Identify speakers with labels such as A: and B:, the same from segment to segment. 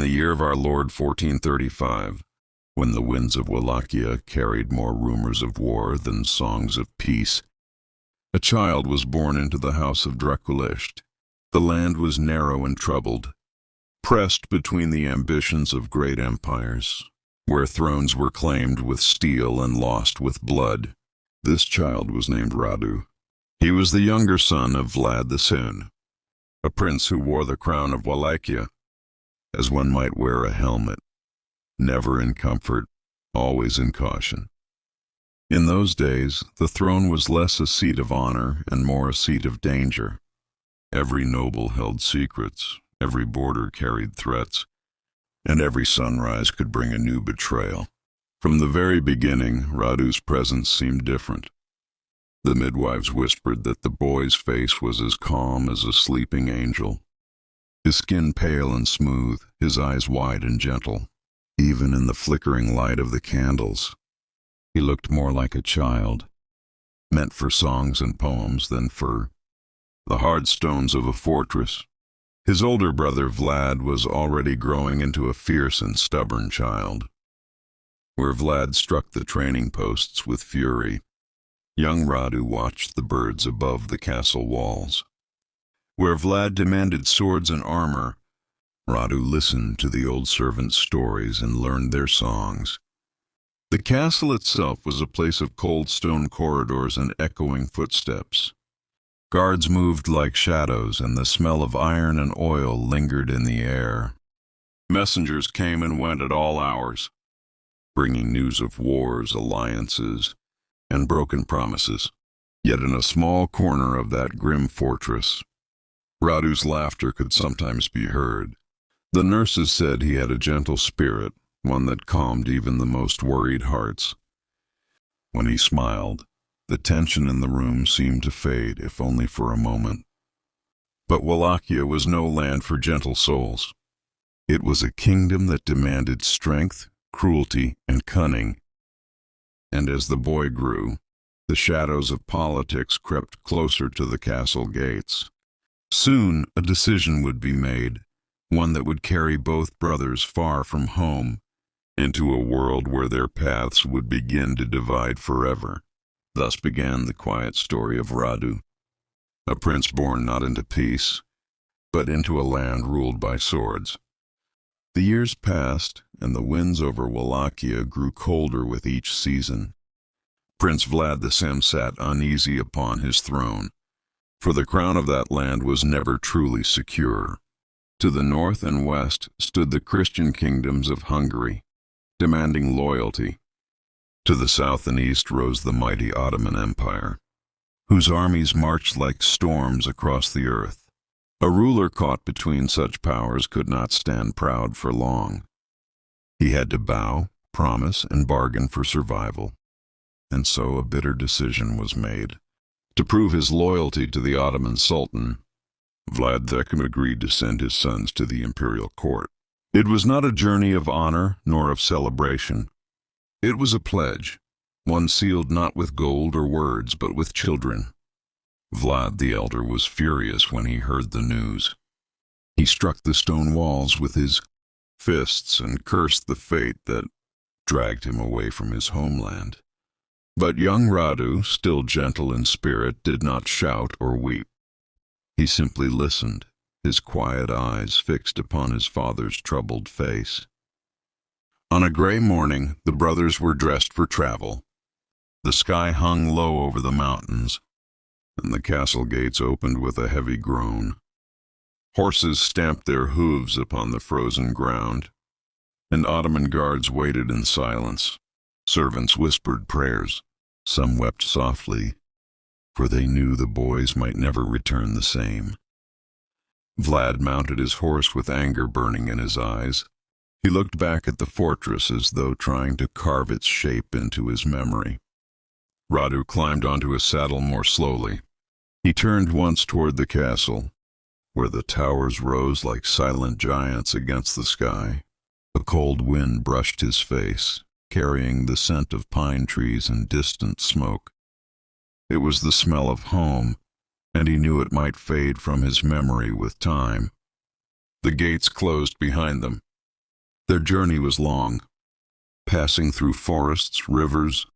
A: year of our Lord 1435, when the winds of Wallachia carried more rumors of war than songs of peace, a child was born into the house of Draculisht. The land was narrow and troubled, pressed between the ambitions of great empires, where thrones were claimed with steel and lost with blood. This child was named Radu. He was the younger son of Vlad the Sun, a prince who wore the crown of Wallachia, as one might wear a helmet, never in comfort, always in caution. In those days, the throne was less a seat of honor and more a seat of danger. Every noble held secrets, every border carried threats, and every sunrise could bring a new betrayal. From the very beginning, Radu's presence seemed different. The midwives whispered that the boy's face was as calm as a sleeping angel, his skin pale and smooth, his eyes wide and gentle. Even in the flickering light of the candles, he looked more like a child, meant for songs and poems than for the hard stones of a fortress. His older brother Vlad was already growing into a fierce and stubborn child. Where Vlad struck the training posts with fury, young Radu watched the birds above the castle walls. Where Vlad demanded swords and armor, Radu listened to the old servants' stories and learned their songs. The castle itself was a place of cold stone corridors and echoing footsteps. Guards moved like shadows, and the smell of iron and oil lingered in the air. Messengers came and went at all hours, bringing news of wars, alliances, and broken promises. Yet in a small corner of that grim fortress, Radu's laughter could sometimes be heard. The nurses said he had a gentle spirit, one that calmed even the most worried hearts. When he smiled, the tension in the room seemed to fade, if only for a moment. But Wallachia was no land for gentle souls. It was a kingdom that demanded strength, cruelty, and cunning. And as the boy grew, the shadows of politics crept closer to the castle gates. Soon a decision would be made, one that would carry both brothers far from home, into a world where their paths would begin to divide forever. Thus began the quiet story of Radu, a prince born not into peace, but into a land ruled by swords. The years passed, and the winds over Wallachia grew colder with each season. Prince Vlad the Sun sat uneasy upon his throne, for the crown of that land was never truly secure. To the north and west stood the Christian kingdoms of Hungary, demanding loyalty. To the south and east rose the mighty Ottoman Empire, whose armies marched like storms across the earth. A ruler caught between such powers could not stand proud for long. He had to bow, promise, and bargain for survival. And so a bitter decision was made. To prove his loyalty to the Ottoman Sultan, Vlad II agreed to send his sons to the imperial court. It was not a journey of honor nor of celebration. It was a pledge, one sealed not with gold or words, but with children. Vlad the elder was furious when he heard the news. He struck the stone walls with his fists and cursed the fate that dragged him away from his homeland. But young Radu, still gentle in spirit, did not shout or weep. He simply listened, his quiet eyes fixed upon his father's troubled face. On a gray morning, the brothers were dressed for travel. The sky hung low over the mountains, and the castle gates opened with a heavy groan. Horses stamped their hooves upon the frozen ground, and Ottoman guards waited in silence. Servants whispered prayers. Some wept softly, for they knew the boys might never return the same. Vlad mounted his horse with anger burning in his eyes. He looked back at the fortress as though trying to carve its shape into his memory. Radu climbed onto his saddle more slowly. He turned once toward the castle, where the towers rose like silent giants against the sky. A cold wind brushed his face, carrying the scent of pine trees and distant smoke. It was the smell of home, and he knew it might fade from his memory with time. The gates closed behind them, Their journey was long, passing through forests, rivers,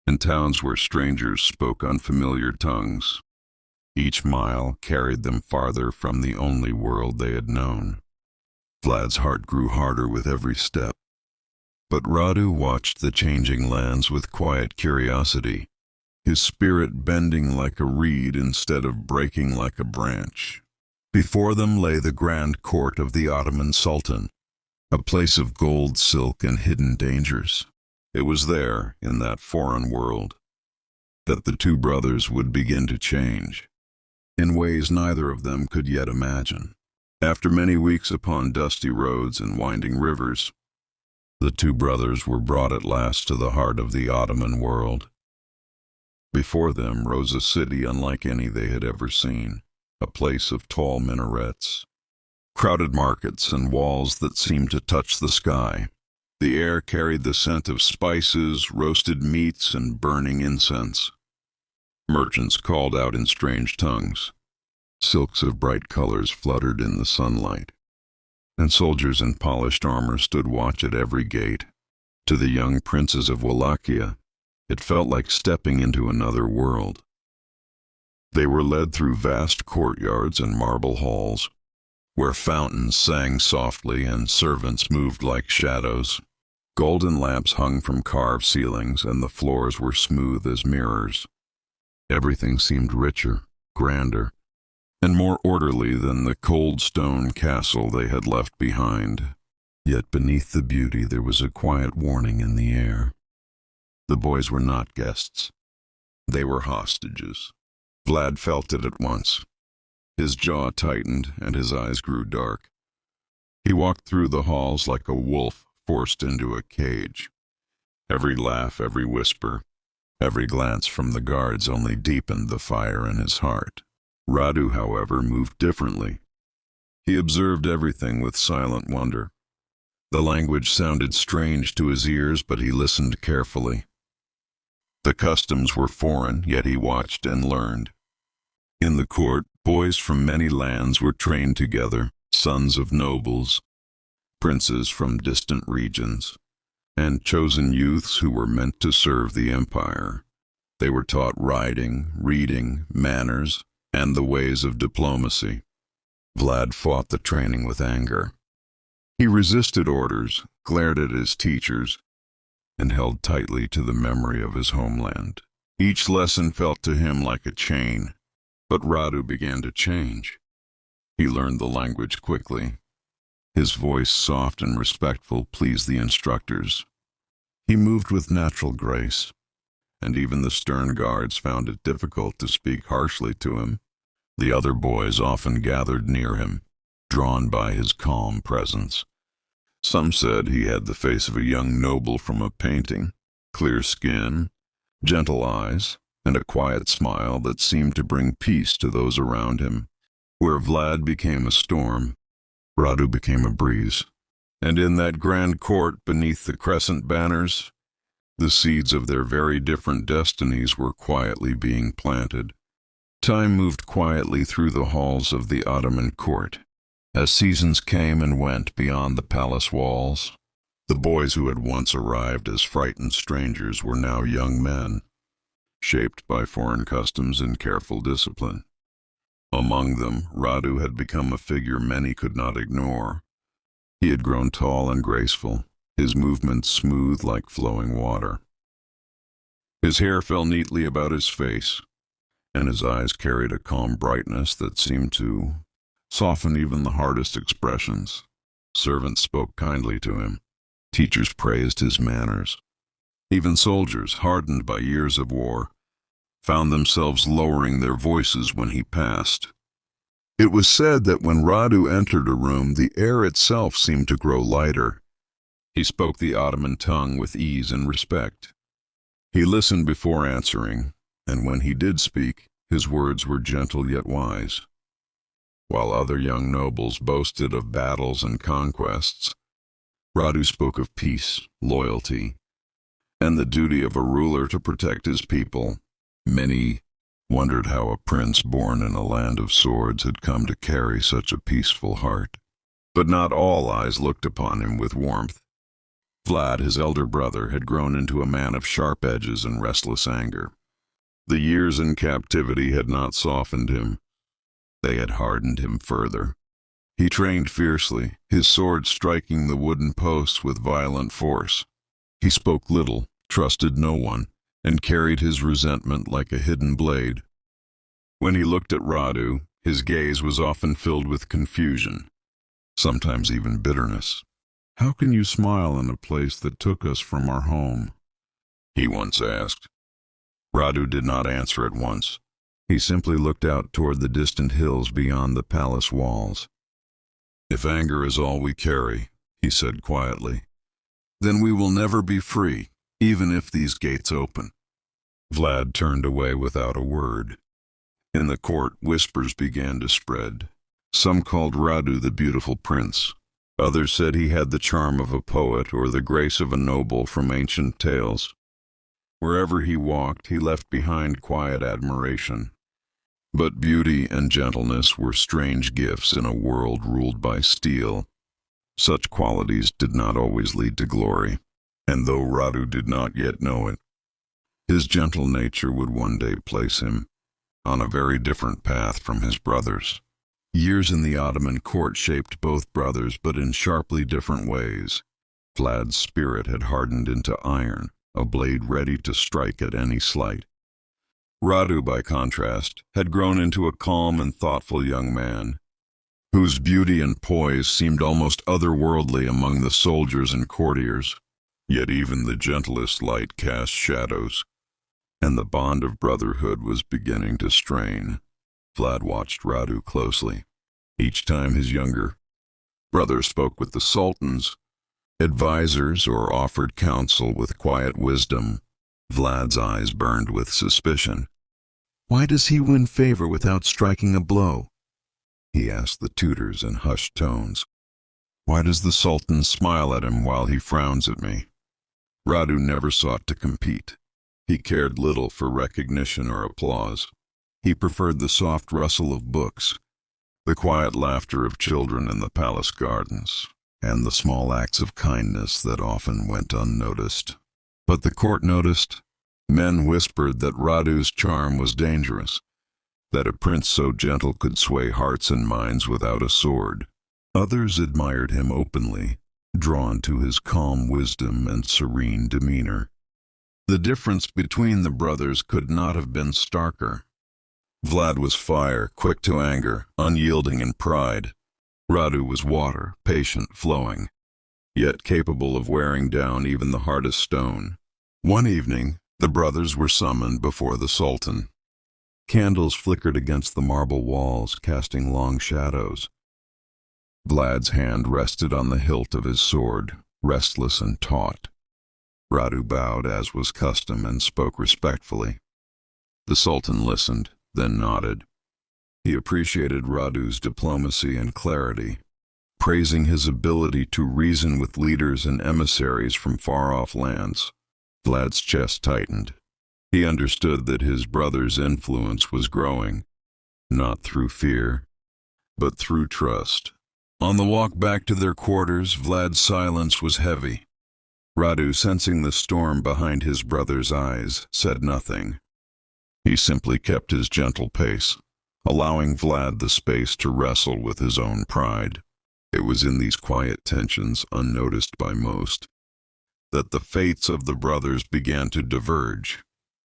A: and towns where strangers spoke unfamiliar tongues. Each mile carried them farther from the only world they had known. Vlad's heart grew harder with every step, but Radu watched the changing lands with quiet curiosity, his spirit bending like a reed instead of breaking like a branch. Before them lay the grand court of the Ottoman Sultan, a place of gold, silk, and hidden dangers. It was there, in that foreign world, that the two brothers would begin to change, in ways neither of them could yet imagine. After many weeks upon dusty roads and winding rivers, the two brothers were brought at last to the heart of the Ottoman world. Before them rose a city unlike any they had ever seen, a place of tall minarets, crowded markets, and walls that seemed to touch the sky. The air carried the scent of spices, roasted meats, and burning incense. Merchants called out in strange tongues. Silks of bright colors fluttered in the sunlight, and soldiers in polished armor stood watch at every gate. To the young princes of Wallachia, it felt like stepping into another world. They were led through vast courtyards and marble halls, where fountains sang softly and servants moved like shadows. Golden lamps hung from carved ceilings, and the floors were smooth as mirrors. Everything seemed richer, grander, and more orderly than the cold stone castle they had left behind. Yet beneath the beauty there was a quiet warning in the air. The boys were not guests. They were hostages. Vlad felt it at once. His jaw tightened and his eyes grew dark. He walked through the halls like a wolf forced into a cage. Every laugh, every whisper, every glance from the guards only deepened the fire in his heart. Radu, however, moved differently. He observed everything with silent wonder. The language sounded strange to his ears, but he listened carefully. The customs were foreign, yet he watched and learned. In the court, boys from many lands were trained together, sons of nobles, princes from distant regions, and chosen youths who were meant to serve the empire. They were taught riding, reading, manners, and the ways of diplomacy. Vlad fought the training with anger. He resisted orders, glared at his teachers, and held tightly to the memory of his homeland. Each lesson felt to him like a chain, but Radu began to change. He learned the language quickly. His voice, soft and respectful, pleased the instructors. He moved with natural grace, and even the stern guards found it difficult to speak harshly to him. The other boys often gathered near him, drawn by his calm presence. Some said he had the face of a young noble from a painting, clear skin, gentle eyes, and a quiet smile that seemed to bring peace to those around him. Where Vlad became a storm, Radu became a breeze. And in that grand court beneath the crescent banners, the seeds of their very different destinies were quietly being planted. Time moved quietly through the halls of the Ottoman court. As seasons came and went beyond the palace walls, the boys who had once arrived as frightened strangers were now young men, shaped by foreign customs and careful discipline. Among them, Radu had become a figure many could not ignore. He had grown tall and graceful, his movements smooth like flowing water. His hair fell neatly about his face, and his eyes carried a calm brightness that seemed to soften even the hardest expressions. Servants spoke kindly to him. Teachers praised his manners. Even soldiers, hardened by years of war, found themselves lowering their voices when he passed. It was said that when Radu entered a room, the air itself seemed to grow lighter. He spoke the Ottoman tongue with ease and respect. He listened before answering, and when he did speak, his words were gentle yet wise. While other young nobles boasted of battles and conquests, Radu spoke of peace, loyalty, and the duty of a ruler to protect his people. Many wondered how a prince born in a land of swords had come to carry such a peaceful heart. But not all eyes looked upon him with warmth. Vlad, his elder brother, had grown into a man of sharp edges and restless anger. The years in captivity had not softened him. They had hardened him further. He trained fiercely, his sword striking the wooden posts with violent force. He spoke little, trusted no one, and carried his resentment like a hidden blade. When he looked at Radu, his gaze was often filled with confusion, sometimes even bitterness. "How can you smile in a place that took us from our home?" he once asked. Radu did not answer at once. He simply looked out toward the distant hills beyond the palace walls. "If anger is all we carry," he said quietly, "then we will never be free, even if these gates open." Vlad turned away without a word. In the court, whispers began to spread. Some called Radu the beautiful prince. Others said he had the charm of a poet or the grace of a noble from ancient tales. Wherever he walked, he left behind quiet admiration. But beauty and gentleness were strange gifts in a world ruled by steel. Such qualities did not always lead to glory, and though Radu did not yet know it, his gentle nature would one day place him on a very different path from his brothers. Years in the Ottoman court shaped both brothers, but in sharply different ways. Vlad's spirit had hardened into iron, a blade ready to strike at any slight. Radu, by contrast, had grown into a calm and thoughtful young man, whose beauty and poise seemed almost otherworldly among the soldiers and courtiers. Yet even the gentlest light cast shadows, and the bond of brotherhood was beginning to strain. Vlad watched Radu closely. Each time his younger brother spoke with the sultan's advisors or offered counsel with quiet wisdom, Vlad's eyes burned with suspicion. "Why does he win favor without striking a blow?" he asked the tutors in hushed tones. "Why does the sultan smile at him while he frowns at me?" Radu never sought to compete. He cared little for recognition or applause. He preferred the soft rustle of books, the quiet laughter of children in the palace gardens, and the small acts of kindness that often went unnoticed. But the court noticed. Men whispered that Radu's charm was dangerous, that a prince so gentle could sway hearts and minds without a sword. Others admired him openly, drawn to his calm wisdom and serene demeanor. The difference between the brothers could not have been starker. Vlad was fire, quick to anger, unyielding in pride. Radu was water, patient, flowing, yet capable of wearing down even the hardest stone. One evening, the brothers were summoned before the sultan. Candles flickered against the marble walls, casting long shadows. Vlad's hand rested on the hilt of his sword, restless and taut. Radu bowed as was custom and spoke respectfully. The sultan listened, then nodded. He appreciated Radu's diplomacy and clarity, praising his ability to reason with leaders and emissaries from far-off lands. Vlad's chest tightened. He understood that his brother's influence was growing, not through fear, but through trust. On the walk back to their quarters, Vlad's silence was heavy. Radu, sensing the storm behind his brother's eyes, said nothing. He simply kept his gentle pace, allowing Vlad the space to wrestle with his own pride. It was in these quiet tensions, unnoticed by most, that the fates of the brothers began to diverge.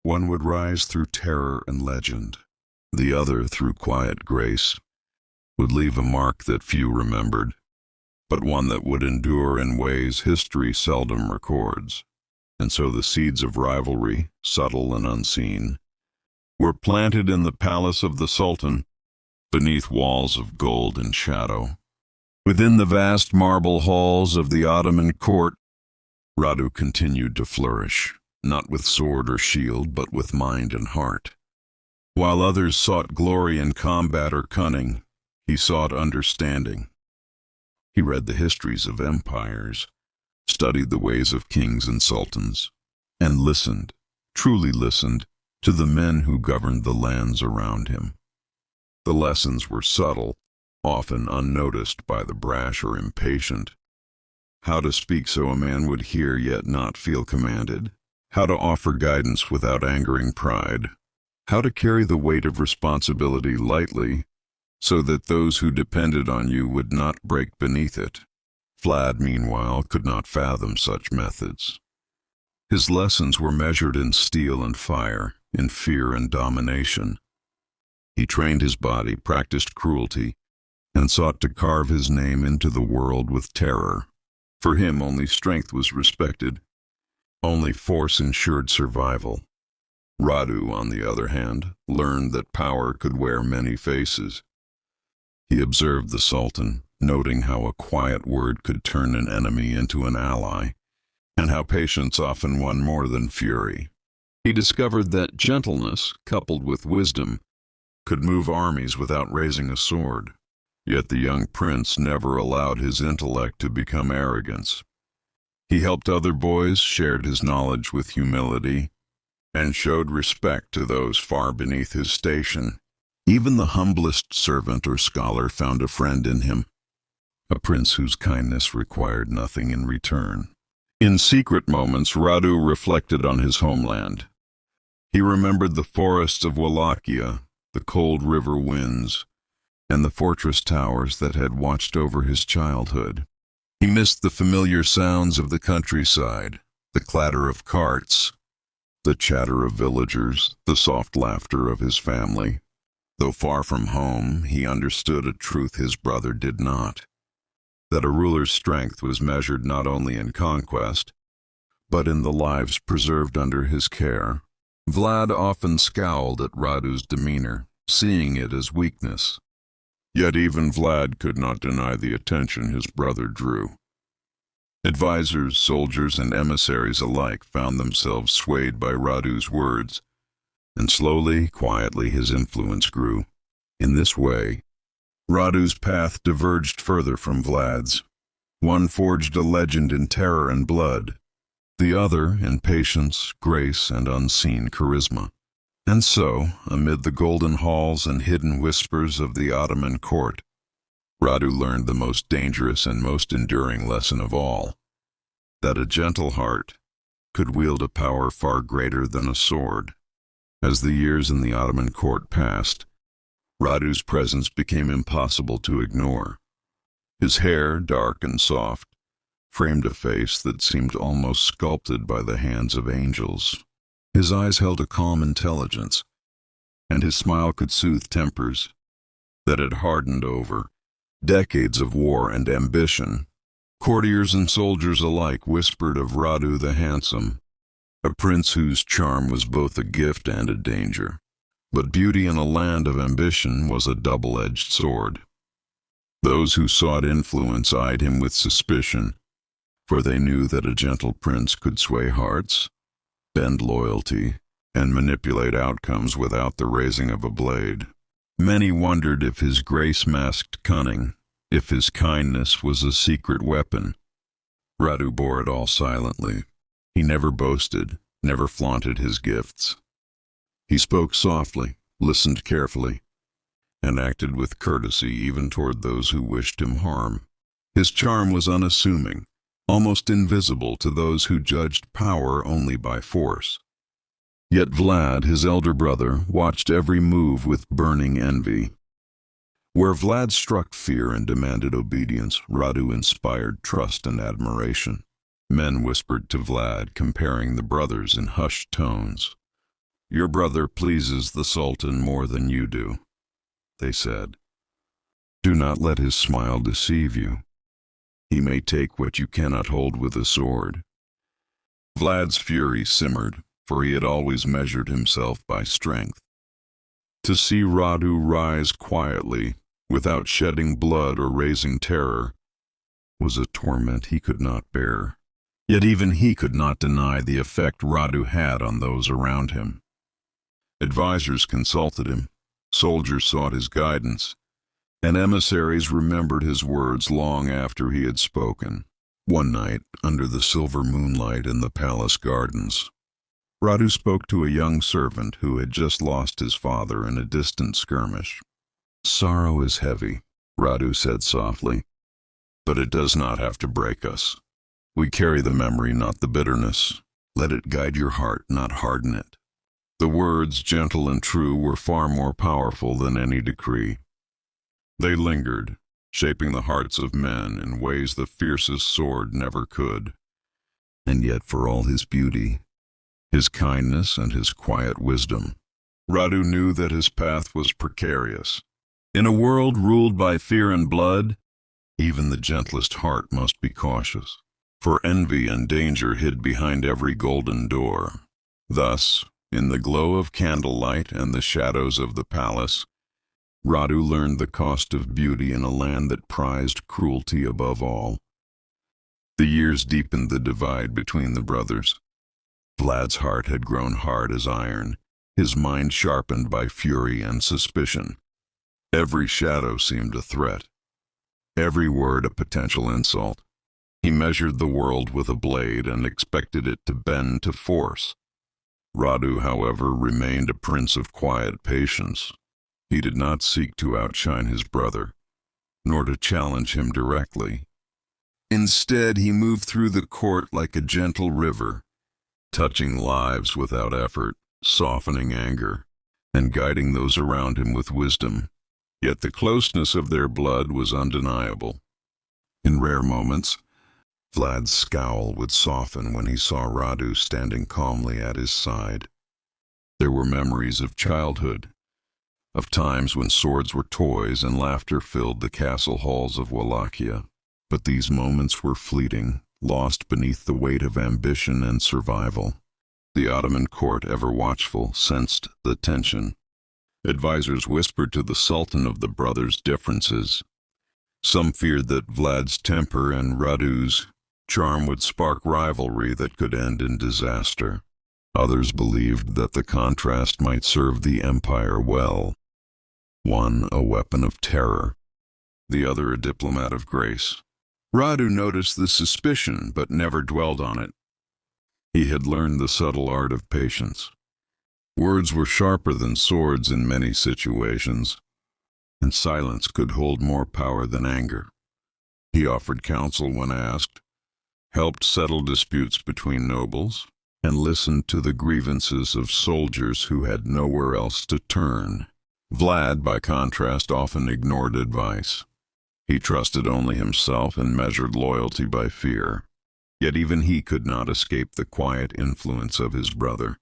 A: One would rise through terror and legend. The other, through quiet grace, would leave a mark that few remembered, but one that would endure in ways history seldom records. And so the seeds of rivalry, subtle and unseen, were planted in the palace of the Sultan, beneath walls of gold and shadow. Within the vast marble halls of the Ottoman court, Radu continued to flourish, not with sword or shield, but with mind and heart. While others sought glory in combat or cunning, he sought understanding. He read the histories of empires, studied the ways of kings and sultans, and listened, truly listened, to the men who governed the lands around him. The lessons were subtle, often unnoticed by the brash or impatient. How to speak so a man would hear yet not feel commanded. How to offer guidance without angering pride. How to carry the weight of responsibility lightly, so that those who depended on you would not break beneath it. Vlad, meanwhile, could not fathom such methods. His lessons were measured in steel and fire, in fear and domination. He trained his body, practiced cruelty, and sought to carve his name into the world with terror. For him, only strength was respected. Only force ensured survival. Radu, on the other hand, learned that power could wear many faces. He observed the Sultan, noting how a quiet word could turn an enemy into an ally, and how patience often won more than fury. He discovered that gentleness, coupled with wisdom, could move armies without raising a sword. Yet the young prince never allowed his intellect to become arrogance. He helped other boys, shared his knowledge with humility, and showed respect to those far beneath his station. Even the humblest servant or scholar found a friend in him, a prince whose kindness required nothing in return. In secret moments, Radu reflected on his homeland. He remembered the forests of Wallachia, the cold river winds, and the fortress towers that had watched over his childhood. He missed the familiar sounds of the countryside, the clatter of carts, the chatter of villagers, the soft laughter of his family. Though far from home, he understood a truth his brother did not, that a ruler's strength was measured not only in conquest, but in the lives preserved under his care. Vlad often scowled at Radu's demeanor, seeing it as weakness. Yet even Vlad could not deny the attention his brother drew. Advisors, soldiers, and emissaries alike found themselves swayed by Radu's words, and slowly, quietly, his influence grew. In this way, Radu's path diverged further from Vlad's. One forged a legend in terror and blood, the other in patience, grace, and unseen charisma. And so, amid the golden halls and hidden whispers of the Ottoman court, Radu learned the most dangerous and most enduring lesson of all, that a gentle heart could wield a power far greater than a sword. As the years in the Ottoman court passed, Radu's presence became impossible to ignore. His hair, dark and soft, framed a face that seemed almost sculpted by the hands of angels. His eyes held a calm intelligence, and his smile could soothe tempers that had hardened over decades of war and ambition. Courtiers and soldiers alike whispered of Radu the Handsome, a prince whose charm was both a gift and a danger. But beauty in a land of ambition was a double-edged sword. Those who sought influence eyed him with suspicion, for they knew that a gentle prince could sway hearts, bend loyalty, and manipulate outcomes without the raising of a blade. Many wondered if his grace masked cunning, if his kindness was a secret weapon. Radu bore it all silently. He never boasted, never flaunted his gifts. He spoke softly, listened carefully, and acted with courtesy even toward those who wished him harm. His charm was unassuming, almost invisible to those who judged power only by force. Yet Vlad, his elder brother, watched every move with burning envy. Where Vlad struck fear and demanded obedience, Radu inspired trust and admiration. Men whispered to Vlad, comparing the brothers in hushed tones. "Your brother pleases the Sultan more than you do," they said. "Do not let his smile deceive you. He may take what you cannot hold with a sword." Vlad's fury simmered, for he had always measured himself by strength. To see Radu rise quietly, without shedding blood or raising terror, was a torment he could not bear. Yet even he could not deny the effect Radu had on those around him. Advisors consulted him, soldiers sought his guidance, and emissaries remembered his words long after he had spoken. One night, under the silver moonlight in the palace gardens, Radu spoke to a young servant who had just lost his father in a distant skirmish. "Sorrow is heavy," Radu said softly. But it does not have to break us. We carry the memory, not the bitterness. Let it guide your heart, not harden it. The words, gentle and true, were far more powerful than any decree. They lingered, shaping the hearts of men in ways the fiercest sword never could. And yet, for all his beauty, his kindness, and his quiet wisdom, Radu knew that his path was precarious. In a world ruled by fear and blood, even the gentlest heart must be cautious, for envy and danger hid behind every golden door. Thus, in the glow of candlelight and the shadows of the palace, Radu learned the cost of beauty in a land that prized cruelty above all. The years deepened the divide between the brothers. Vlad's heart had grown hard as iron, his mind sharpened by fury and suspicion. Every shadow seemed a threat, every word a potential insult. He measured the world with a blade and expected it to bend to force. Radu, however, remained a prince of quiet patience. He did not seek to outshine his brother, nor to challenge him directly. Instead, he moved through the court like a gentle river, touching lives without effort, softening anger, and guiding those around him with wisdom. Yet the closeness of their blood was undeniable. In rare moments, Vlad's scowl would soften when he saw Radu standing calmly at his side. There were memories of childhood, of times when swords were toys and laughter filled the castle halls of Wallachia. But these moments were fleeting, lost beneath the weight of ambition and survival. The Ottoman court, ever watchful, sensed the tension. Advisors whispered to the Sultan of the brothers' differences. Some feared that Vlad's temper and Radu's charm would spark rivalry that could end in disaster. Others believed that the contrast might serve the empire well. One a weapon of terror, the other a diplomat of grace. Radu noticed the suspicion, but never dwelled on it. He had learned the subtle art of patience. Words were sharper than swords in many situations, and silence could hold more power than anger. He offered counsel when asked, helped settle disputes between nobles, and listened to the grievances of soldiers who had nowhere else to turn. Vlad, by contrast, often ignored advice. He trusted only himself and measured loyalty by fear. Yet even he could not escape the quiet influence of his brother.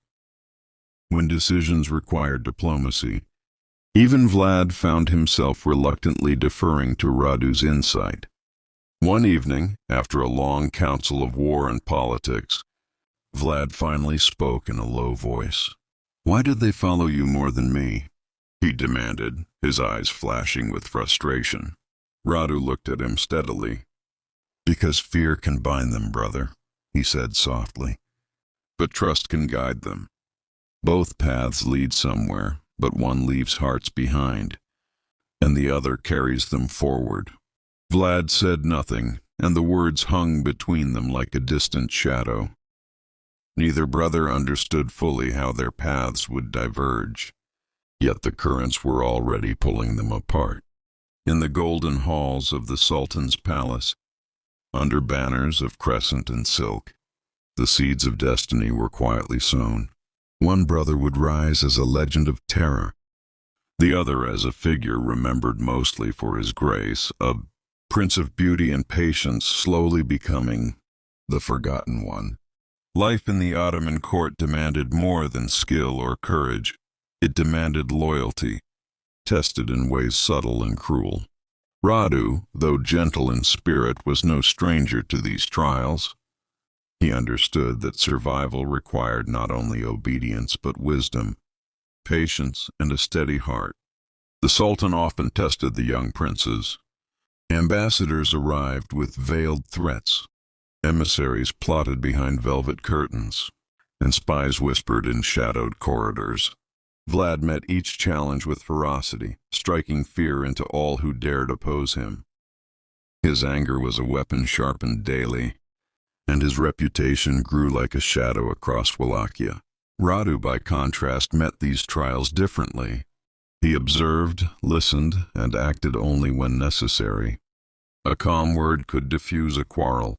A: When decisions required diplomacy, even Vlad found himself reluctantly deferring to Radu's insight. One evening, after a long council of war and politics, Vlad finally spoke in a low voice. "Why did they follow you more than me?" he demanded, his eyes flashing with frustration. Radu looked at him steadily. "Because fear can bind them, brother," he said softly. "But trust can guide them. Both paths lead somewhere, but one leaves hearts behind, and the other carries them forward." Vlad said nothing, and the words hung between them like a distant shadow. Neither brother understood fully how their paths would diverge, yet the currents were already pulling them apart. In the golden halls of the Sultan's palace, under banners of crescent and silk, the seeds of destiny were quietly sown. One brother would rise as a legend of terror, the other as a figure remembered mostly for his grace, a prince of beauty and patience, slowly becoming the forgotten one. Life in the Ottoman court demanded more than skill or courage. It demanded loyalty, tested in ways subtle and cruel. Radu, though gentle in spirit, was no stranger to these trials. He understood that survival required not only obedience but wisdom, patience, and a steady heart. The Sultan often tested the young princes. Ambassadors arrived with veiled threats. Emissaries plotted behind velvet curtains, and spies whispered in shadowed corridors. Vlad met each challenge with ferocity, striking fear into all who dared oppose him. His anger was a weapon sharpened daily, and his reputation grew like a shadow across Wallachia. Radu, by contrast, met these trials differently. He observed, listened, and acted only when necessary. A calm word could diffuse a quarrel.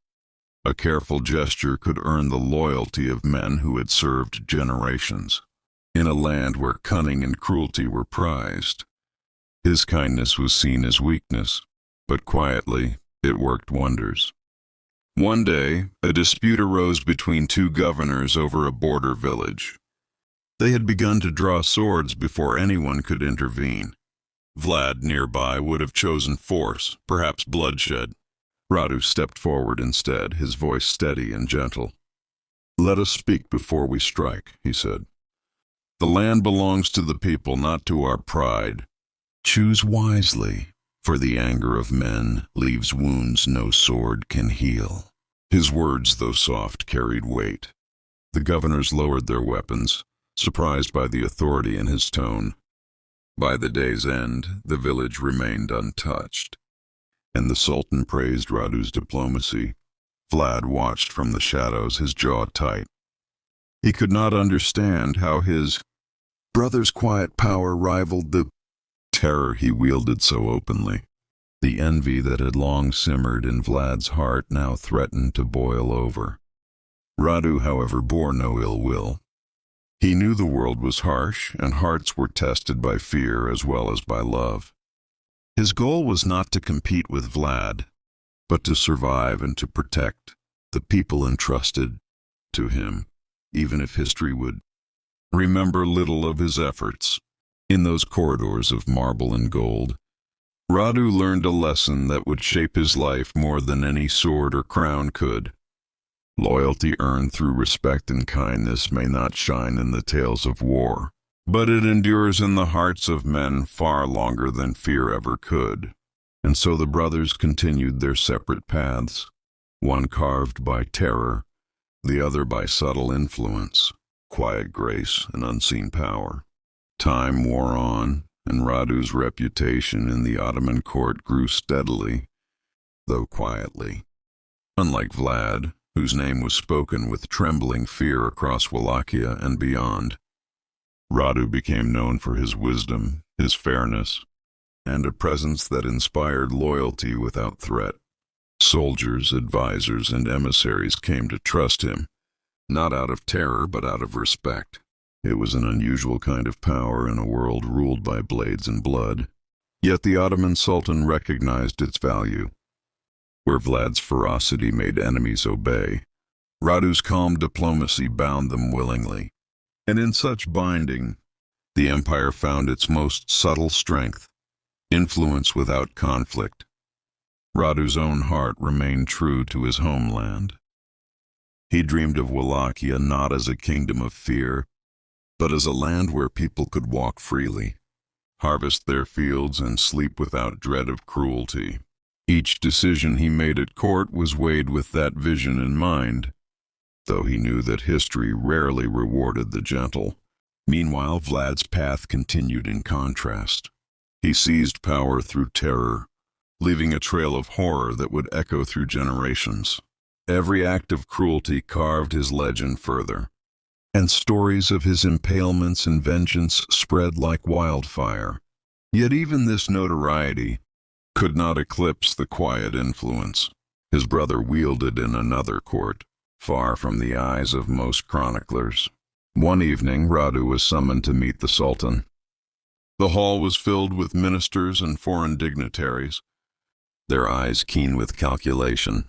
A: A careful gesture could earn the loyalty of men who had served generations. In a land where cunning and cruelty were prized, his kindness was seen as weakness, but quietly it worked wonders. One day, a dispute arose between two governors over a border village. They had begun to draw swords before anyone could intervene. Vlad, nearby, would have chosen force, perhaps bloodshed. Radu stepped forward instead, his voice steady and gentle. "Let us speak before we strike," he said. "The land belongs to the people, not to our pride. Choose wisely, for the anger of men leaves wounds no sword can heal." His words, though soft, carried weight. The governors lowered their weapons, surprised by the authority in his tone. By the day's end, the village remained untouched, and the Sultan praised Radu's diplomacy. Vlad watched from the shadows, his jaw tight. He could not understand how his brother's quiet power rivaled the terror he wielded so openly. The envy that had long simmered in Vlad's heart now threatened to boil over. Radu, however, bore no ill will. He knew the world was harsh, and hearts were tested by fear as well as by love. His goal was not to compete with Vlad, but to survive and to protect the people entrusted to him, even if history would remember little of his efforts. In those corridors of marble and gold, Radu learned a lesson that would shape his life more than any sword or crown could. Loyalty earned through respect and kindness may not shine in the tales of war, but it endures in the hearts of men far longer than fear ever could. And so the brothers continued their separate paths, one carved by terror, the other by subtle influence, quiet grace, and unseen power. Time wore on, and Radu's reputation in the Ottoman court grew steadily, though quietly. Unlike Vlad, whose name was spoken with trembling fear across Wallachia and beyond, Radu became known for his wisdom, his fairness, and a presence that inspired loyalty without threat. Soldiers, advisors, and emissaries came to trust him, not out of terror but out of respect. It was an unusual kind of power in a world ruled by blades and blood. Yet the Ottoman Sultan recognized its value. Where Vlad's ferocity made enemies obey, Radu's calm diplomacy bound them willingly. And in such binding, the empire found its most subtle strength, influence without conflict. Radu's own heart remained true to his homeland. He dreamed of Wallachia not as a kingdom of fear, but as a land where people could walk freely, harvest their fields, and sleep without dread of cruelty. Each decision he made at court was weighed with that vision in mind, though he knew that history rarely rewarded the gentle. Meanwhile, Vlad's path continued in contrast. He seized power through terror, leaving a trail of horror that would echo through generations. Every act of cruelty carved his legend further, and stories of his impalements and vengeance spread like wildfire. Yet even this notoriety could not eclipse the quiet influence his brother wielded in another court, far from the eyes of most chroniclers. One evening, Radu was summoned to meet the Sultan. The hall was filled with ministers and foreign dignitaries, their eyes keen with calculation.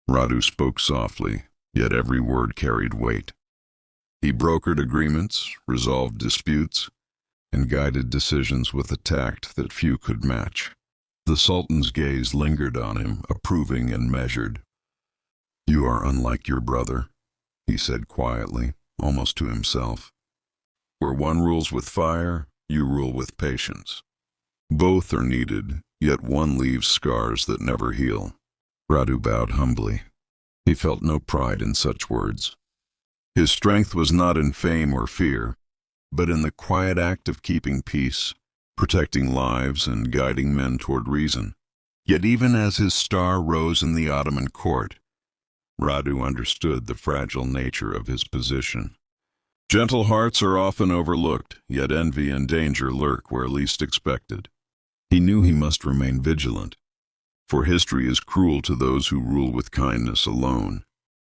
A: Radu spoke softly, yet every word carried weight. He brokered agreements, resolved disputes, and guided decisions with a tact that few could match. The Sultan's gaze lingered on him, approving and measured. "You are unlike your brother," he said quietly, almost to himself. "Where one rules with fire, you rule with patience. Both are needed, yet one leaves scars that never heal." Radu bowed humbly. He felt no pride in such words. His strength was not in fame or fear, but in the quiet act of keeping peace, protecting lives and guiding men toward reason. Yet even as his star rose in the Ottoman court, Radu understood the fragile nature of his position. Gentle hearts are often overlooked, yet envy and danger lurk where least expected. He knew he must remain vigilant, for history is cruel to those who rule with kindness alone.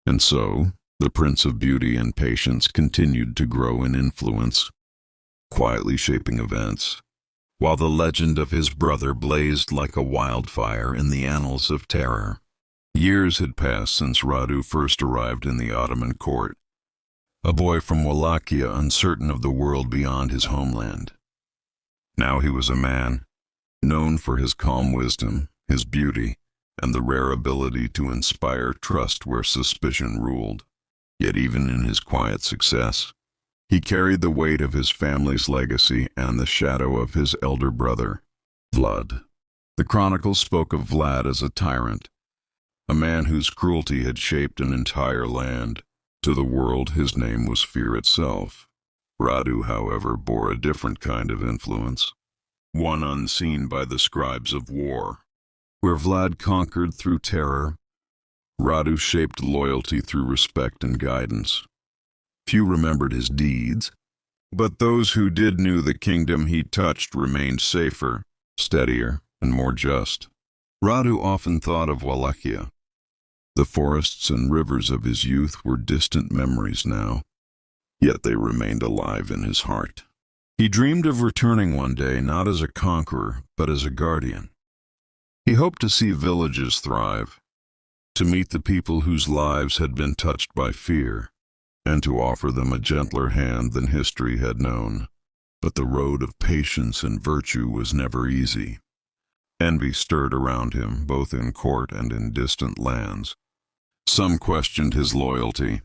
A: And so, the Prince of Beauty and Patience continued to grow in influence, quietly shaping events, while the legend of his brother blazed like a wildfire in the annals of terror. Years had passed since Radu first arrived in the Ottoman court, a boy from Wallachia uncertain of the world beyond his homeland. Now he was a man, known for his calm wisdom, his beauty, and the rare ability to inspire trust where suspicion ruled. Yet even in his quiet success, he carried the weight of his family's legacy and the shadow of his elder brother, Vlad. The chronicles spoke of Vlad as a tyrant, a man whose cruelty had shaped an entire land. To the world, his name was fear itself. Radu, however, bore a different kind of influence, one unseen by the scribes of war. Where Vlad conquered through terror, Radu shaped loyalty through respect and guidance. Few remembered his deeds, but those who did knew the kingdom he touched remained safer, steadier, and more just. Radu often thought of Wallachia. The forests and rivers of his youth were distant memories now, yet they remained alive in his heart. He dreamed of returning one day not as a conqueror, but as a guardian. He hoped to see villages thrive, to meet the people whose lives had been touched by fear, and to offer them a gentler hand than history had known. But the road of patience and virtue was never easy. Envy stirred around him, both in court and in distant lands. Some questioned his loyalty,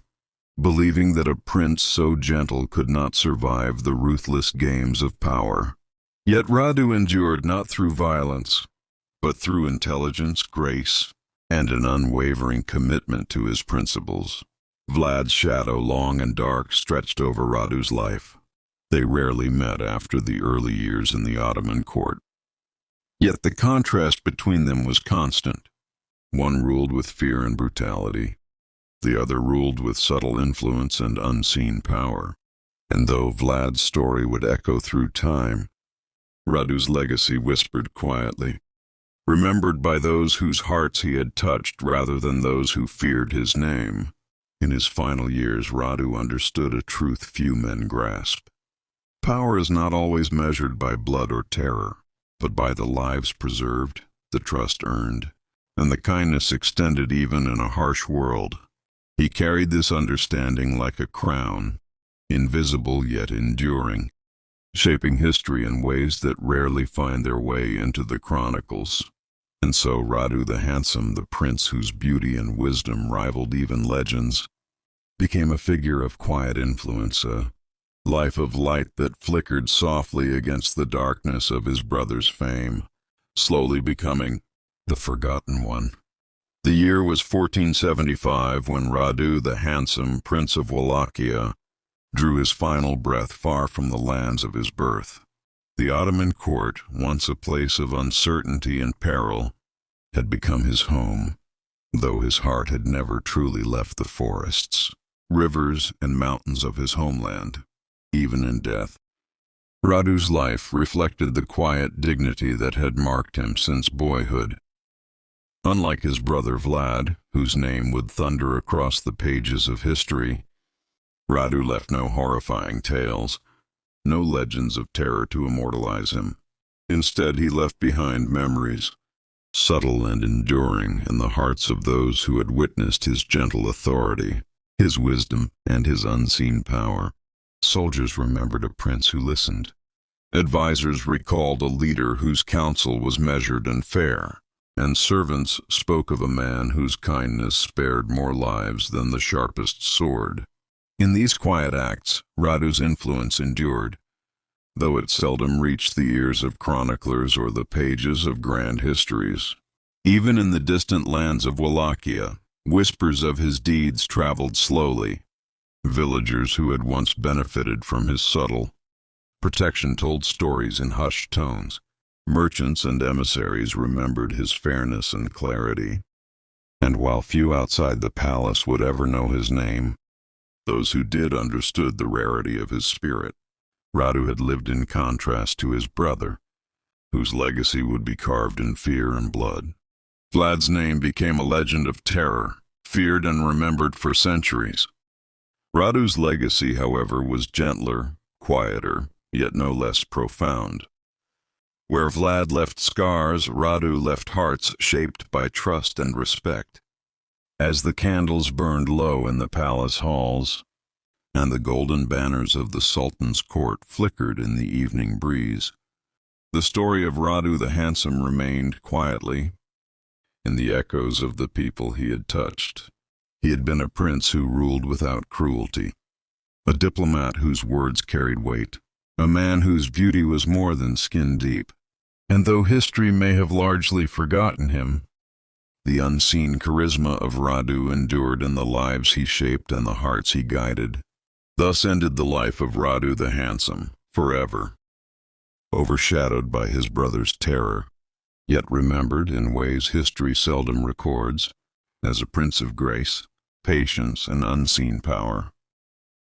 A: believing that a prince so gentle could not survive the ruthless games of power. Yet Radu endured not through violence, but through intelligence, grace, and an unwavering commitment to his principles. Vlad's shadow, long and dark, stretched over Radu's life. They rarely met after the early years in the Ottoman court. Yet the contrast between them was constant. One ruled with fear and brutality. The other ruled with subtle influence and unseen power. And though Vlad's story would echo through time, Radu's legacy whispered quietly, remembered by those whose hearts he had touched rather than those who feared his name. In his final years, Radu understood a truth few men grasp. Power is not always measured by blood or terror, but by the lives preserved, the trust earned, and the kindness extended even in a harsh world. He carried this understanding like a crown, invisible yet enduring, shaping history in ways that rarely find their way into the chronicles. And so Radu the Handsome, the prince whose beauty and wisdom rivaled even legends, became a figure of quiet influence, a life of light that flickered softly against the darkness of his brother's fame, slowly becoming the forgotten one. The year was 1475 when Radu the Handsome, Prince of Wallachia, drew his final breath far from the lands of his birth. The Ottoman court, once a place of uncertainty and peril, had become his home, though his heart had never truly left the forests, rivers, and mountains of his homeland, even in death. Radu's life reflected the quiet dignity that had marked him since boyhood. Unlike his brother Vlad, whose name would thunder across the pages of history, Radu left no horrifying tales, no legends of terror to immortalize him. Instead, he left behind memories, subtle and enduring, in the hearts of those who had witnessed his gentle authority, his wisdom, and his unseen power. Soldiers remembered a prince who listened. Advisors recalled a leader whose counsel was measured and fair, and servants spoke of a man whose kindness spared more lives than the sharpest sword. In these quiet acts, Radu's influence endured, though it seldom reached the ears of chroniclers or the pages of grand histories. Even in the distant lands of Wallachia, whispers of his deeds traveled slowly. Villagers who had once benefited from his subtle protection told stories in hushed tones. Merchants and emissaries remembered his fairness and clarity. And while few outside the palace would ever know his name, Those who did understood the rarity of his spirit. Radu had lived in contrast to his brother, whose legacy would be carved in fear and blood. Vlad's name became a legend of terror, feared and remembered for centuries. Radu's legacy, however, was gentler, quieter, yet no less profound. Where Vlad left scars, Radu left hearts shaped by trust and respect. As the candles burned low in the palace halls, and the golden banners of the Sultan's court flickered in the evening breeze, the story of Radu the Handsome remained quietly in the echoes of the people he had touched. He had been a prince who ruled without cruelty, a diplomat whose words carried weight, a man whose beauty was more than skin deep. And though history may have largely forgotten him, the unseen charisma of Radu endured in the lives he shaped and the hearts he guided. Thus ended the life of Radu the Handsome, forever, overshadowed by his brother's terror, yet remembered in ways history seldom records, as a prince of grace, patience, and unseen power.